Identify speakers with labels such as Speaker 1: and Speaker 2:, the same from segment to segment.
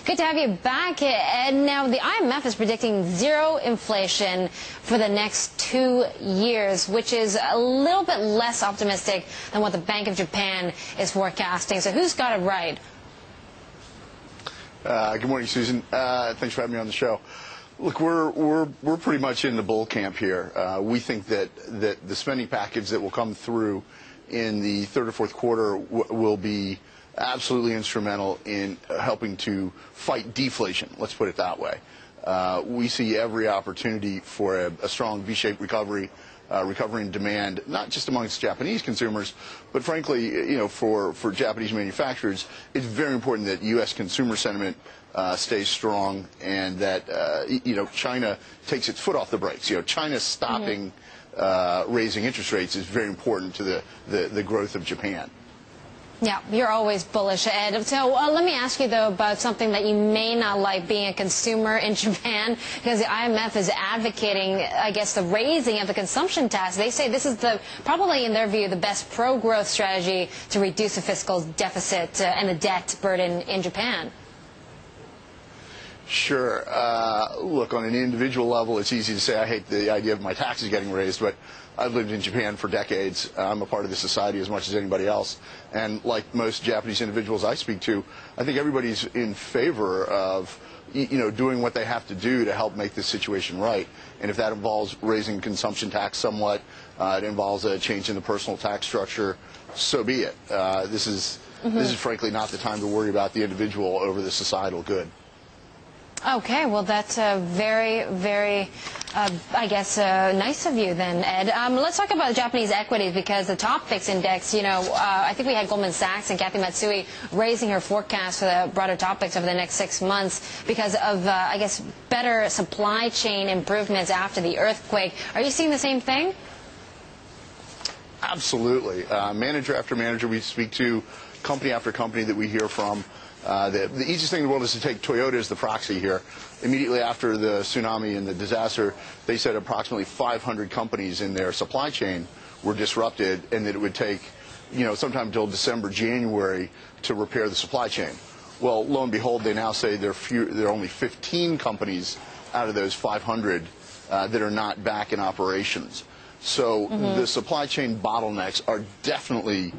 Speaker 1: Good to have you back. And now the IMF is predicting zero inflation for the next 2 years, which is a little bit less optimistic than what the Bank of Japan is forecasting. So who's got it right?
Speaker 2: Good morning, Susan. Thanks for having me on the show. Look, we're pretty much in the bull camp here. We think that the spending package that will come through in the third or fourth quarter will be absolutely instrumental in helping to fight deflation. Let's put it that way. We see every opportunity for a strong V-shaped recovery in demand, not just amongst Japanese consumers, but frankly, for Japanese manufacturers, it's very important that U.S. consumer sentiment stays strong and that China takes its foot off the brakes. China stopping raising interest rates is very important to the growth of Japan.
Speaker 1: Yeah, you're always bullish, Ed. So let me ask you, though, about something that you may not like being a consumer in Japan, because the IMF is advocating, I guess, the raising of the consumption tax. They say this is probably, in their view, the best pro-growth strategy to reduce the fiscal deficit and the debt burden in Japan.
Speaker 2: Sure. Look, on an individual level, it's easy to say I hate the idea of my taxes getting raised, but I've lived in Japan for decades. I'm a part of the society as much as anybody else. And like most Japanese individuals I speak to, I think everybody's in favor of doing what they have to do to help make this situation right. And if that involves raising consumption tax somewhat, it involves a change in the personal tax structure, so be it. This is frankly not the time to worry about the individual over the societal good.
Speaker 1: Okay, well, that's very, very, I guess, nice of you then, Ed. Let's talk about Japanese equities, because the top VIX index, I think we had Goldman Sachs and Kathy Matsui raising her forecast for the broader top VIX over the next 6 months because of, I guess, better supply chain improvements after the earthquake. Are you seeing the same thing?
Speaker 2: Absolutely. Manager after manager we speak to, company after company that we hear from. The easiest thing in the world is to take Toyota as the proxy here. Immediately after the tsunami and the disaster, they said approximately 500 companies in their supply chain were disrupted, and that it would take, sometime until December, January to repair the supply chain. Well, lo and behold, they now say there are only 15 companies out of those 500 that are not back in operations. So the supply chain bottlenecks are definitely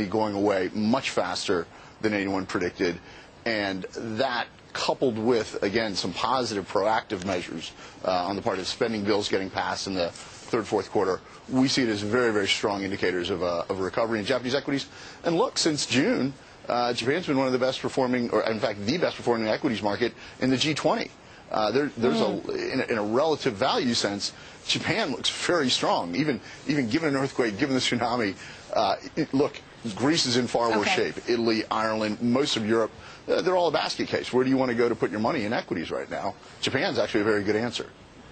Speaker 2: going away much faster than anyone predicted, and that coupled with, again, some positive proactive measures on the part of spending bills getting passed in the third, fourth quarter, we see it as very, very strong indicators of a recovery in Japanese equities. And look, since June, Japan's been one of the best performing, or in fact the best performing equities market in the G20. In a relative value sense, Japan looks very strong, even given an earthquake, given the tsunami. Look, Greece is in far worse shape. Italy, Ireland, most of Europe, they're all a basket case. Where do you want to go to put your money in equities right now? Japan's actually a very good answer.